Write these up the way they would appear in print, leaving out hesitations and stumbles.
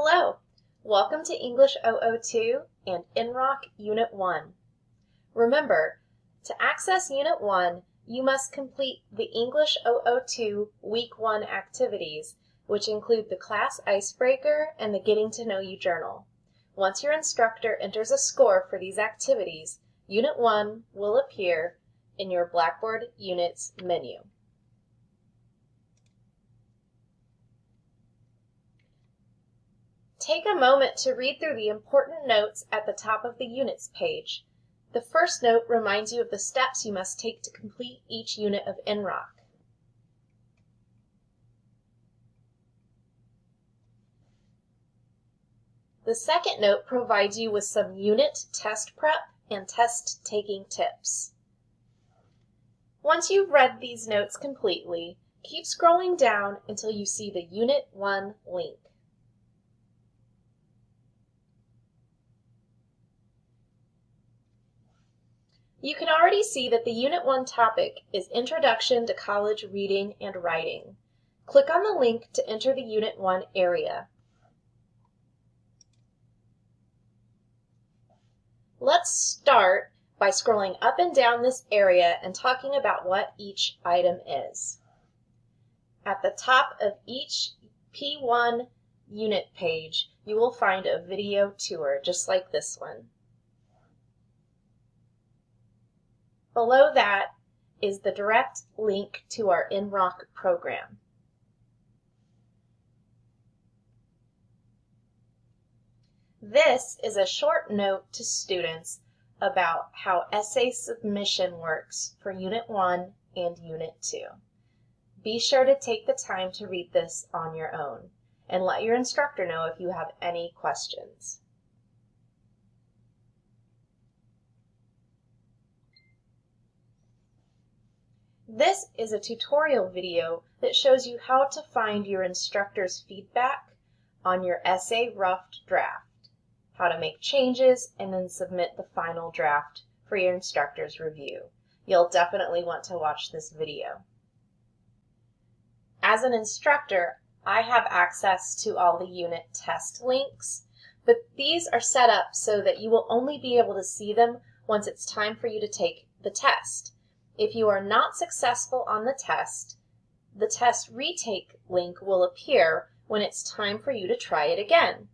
Hello, welcome to English 002 and NROC Unit 1. Remember, to access Unit 1, you must complete the English 002 Week 1 activities, which include the class icebreaker and the Getting to Know You journal. Once your instructor enters a score for these activities, Unit 1 will appear in your Blackboard Units menu. Take a moment to read through the important notes at the top of the Units page. The first note reminds you of the steps you must take to complete each unit of NROC. The second note provides you with some unit test prep and test taking tips. Once you've read these notes completely, keep scrolling down until you see the Unit 1 link. You can already see that the Unit 1 topic is Introduction to College Reading and Writing. Click on the link to enter the Unit 1 area. Let's start by scrolling up and down this area and talking about what each item is. At the top of each P1 unit page, you will find a video tour just like this one. Below that is the direct link to our NROC program. This is a short note to students about how essay submission works for Unit 1 and Unit 2. Be sure to take the time to read this on your own and let your instructor know if you have any questions. This is a tutorial video that shows you how to find your instructor's feedback on your essay rough draft, how to make changes, and then submit the final draft for your instructor's review. You'll definitely want to watch this video. As an instructor, I have access to all the unit test links, but these are set up so that you will only be able to see them once it's time for you to take the test. If you are not successful on the test retake link will appear when it's time for you to try it again.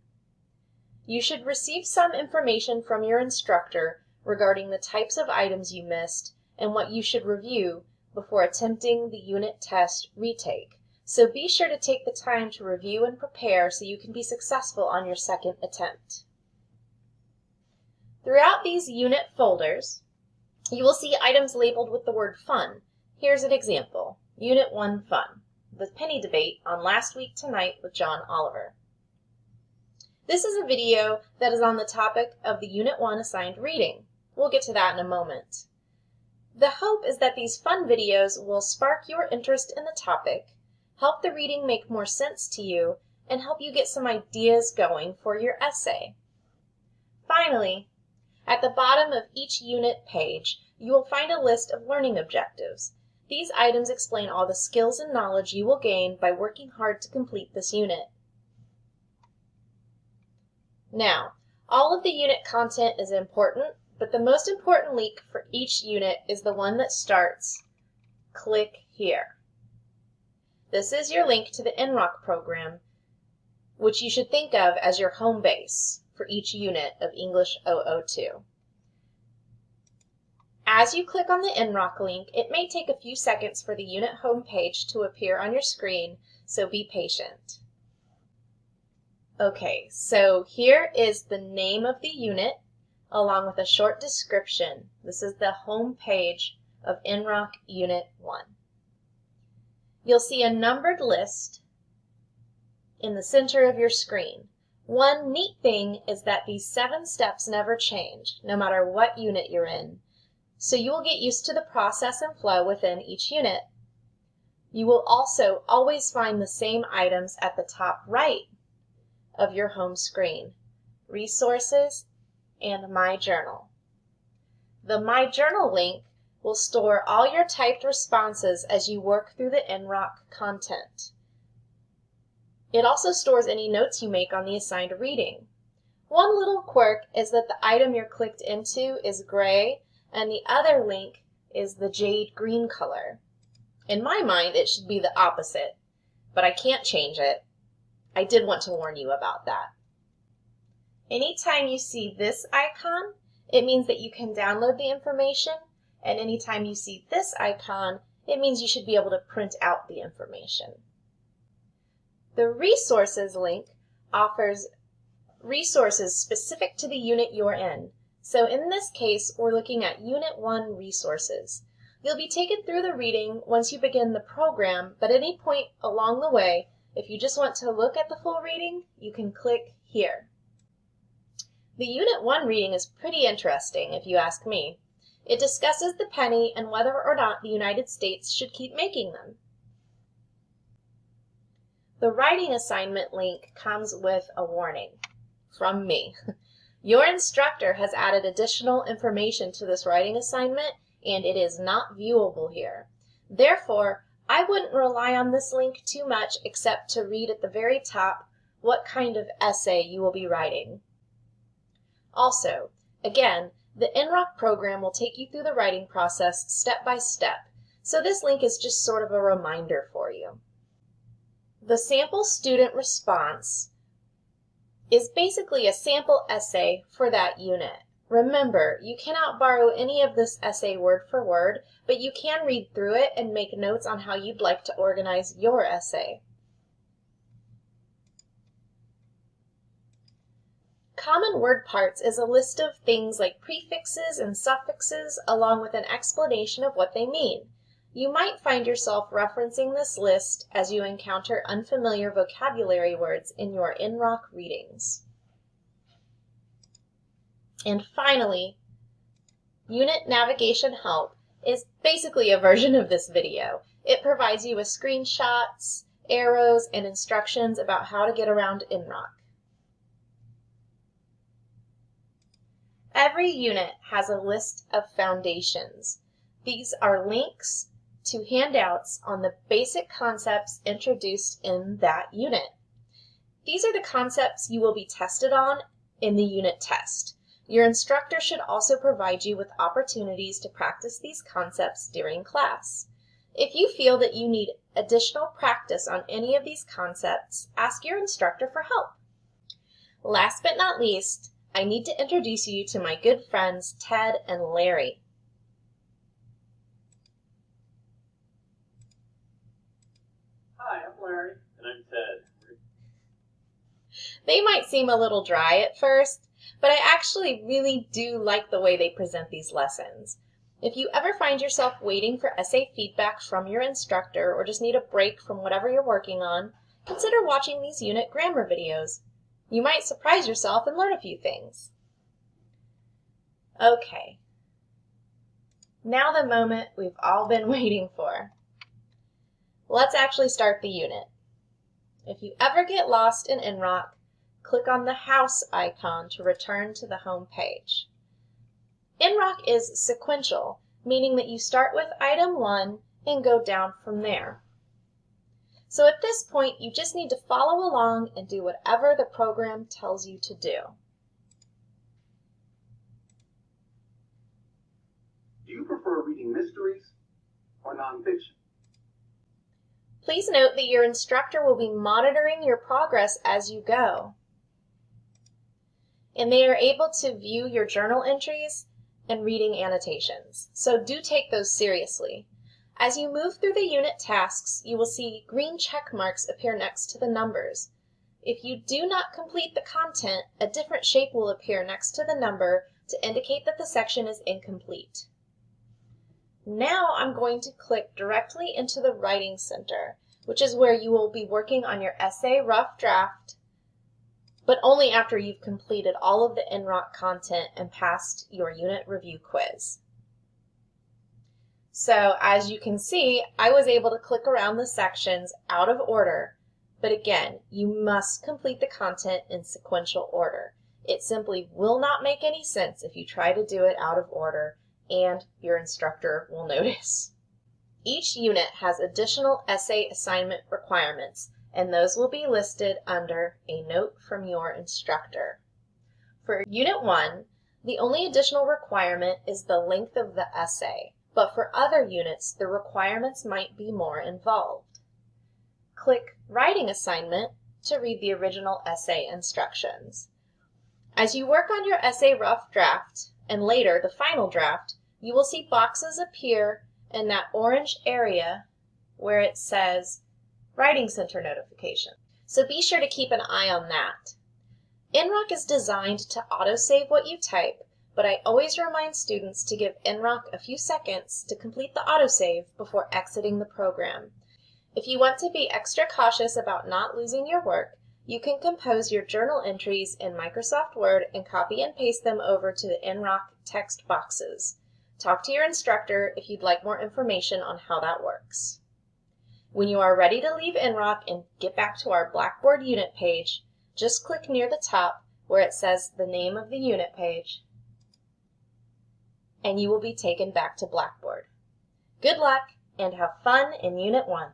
You should receive some information from your instructor regarding the types of items you missed and what you should review before attempting the unit test retake. So be sure to take the time to review and prepare so you can be successful on your second attempt. Throughout these unit folders, you will see items labeled with the word fun. Here's an example. Unit 1 Fun. The penny debate on Last Week Tonight with John Oliver. This is a video that is on the topic of the Unit 1 assigned reading. We'll get to that in a moment. The hope is that these fun videos will spark your interest in the topic, help the reading make more sense to you, and help you get some ideas going for your essay. Finally, at the bottom of each unit page, you will find a list of learning objectives. These items explain all the skills and knowledge you will gain by working hard to complete this unit. Now, all of the unit content is important, but the most important link for each unit is the one that starts, "Click here." This is your link to the NROC program, which you should think of as your home base for each unit of English 002. As you click on the NROC link, it may take a few seconds for the unit home page to appear on your screen, so be patient. Okay, so here is the name of the unit along with a short description. This is the home page of NROC Unit 1. You'll see a numbered list in the center of your screen. One neat thing is that these 7 steps never change, no matter what unit you're in, so you will get used to the process and flow within each unit. You will also always find the same items at the top right of your home screen: Resources and My Journal. The My Journal link will store all your typed responses as you work through the NROC content. It also stores any notes you make on the assigned reading. One little quirk is that the item you're clicked into is gray and the other link is the jade green color. In my mind, it should be the opposite, but I can't change it. I did want to warn you about that. Anytime you see this icon, it means that you can download the information, and anytime you see this icon, it means you should be able to print out the information. The Resources link offers resources specific to the unit you're in. So in this case, we're looking at Unit 1 resources. You'll be taken through the reading once you begin the program, but at any point along the way, if you just want to look at the full reading, you can click here. The Unit 1 reading is pretty interesting, if you ask me. It discusses the penny and whether or not the United States should keep making them. The writing assignment link comes with a warning from me. Your instructor has added additional information to this writing assignment, and it is not viewable here. Therefore, I wouldn't rely on this link too much except to read at the very top what kind of essay you will be writing. Also, again, the NROC program will take you through the writing process step by step, so this link is just sort of a reminder for you. The sample student response is basically a sample essay for that unit. Remember, you cannot borrow any of this essay word for word, but you can read through it and make notes on how you'd like to organize your essay. Common word parts is a list of things like prefixes and suffixes along with an explanation of what they mean. You might find yourself referencing this list as you encounter unfamiliar vocabulary words in your NROC readings. And finally, Unit Navigation Help is basically a version of this video. It provides you with screenshots, arrows, and instructions about how to get around NROC. Every unit has a list of foundations. These are links to handouts on the basic concepts introduced in that unit. These are the concepts you will be tested on in the unit test. Your instructor should also provide you with opportunities to practice these concepts during class. If you feel that you need additional practice on any of these concepts, ask your instructor for help. Last but not least, I need to introduce you to my good friends Ted and Larry. Hi, I'm Larry. And I'm Ted. They might seem a little dry at first, but I actually really do like the way they present these lessons. If you ever find yourself waiting for essay feedback from your instructor or just need a break from whatever you're working on, consider watching these unit grammar videos. You might surprise yourself and learn a few things. Okay, now the moment we've all been waiting for. Let's actually start the unit. If you ever get lost in NROC, click on the house icon to return to the home page. NROC is sequential, meaning that you start with item 1 and go down from there. So at this point, you just need to follow along and do whatever the program tells you to do. Do you prefer reading mysteries or nonfiction? Please note that your instructor will be monitoring your progress as you go. And they are able to view your journal entries and reading annotations. So do take those seriously. As you move through the unit tasks, you will see green check marks appear next to the numbers. If you do not complete the content, a different shape will appear next to the number to indicate that the section is incomplete. Now I'm going to click directly into the Writing Center, which is where you will be working on your essay rough draft, but only after you've completed all of the NROC content and passed your unit review quiz. So as you can see, I was able to click around the sections out of order, but again, you must complete the content in sequential order. It simply will not make any sense if you try to do it out of order, and your instructor will notice. Each unit has additional essay assignment requirements, and those will be listed under a note from your instructor. For Unit 1, the only additional requirement is the length of the essay, but for other units, the requirements might be more involved. Click Writing Assignment to read the original essay instructions. As you work on your essay rough draft, and later the final draft, you will see boxes appear in that orange area where it says Writing Center Notification. So be sure to keep an eye on that. NROC is designed to autosave what you type, but I always remind students to give NROC a few seconds to complete the autosave before exiting the program. If you want to be extra cautious about not losing your work, you can compose your journal entries in Microsoft Word and copy and paste them over to the NROC text boxes. Talk to your instructor if you'd like more information on how that works. When you are ready to leave NROC and get back to our Blackboard unit page, just click near the top where it says the name of the unit page, and you will be taken back to Blackboard. Good luck and have fun in Unit 1.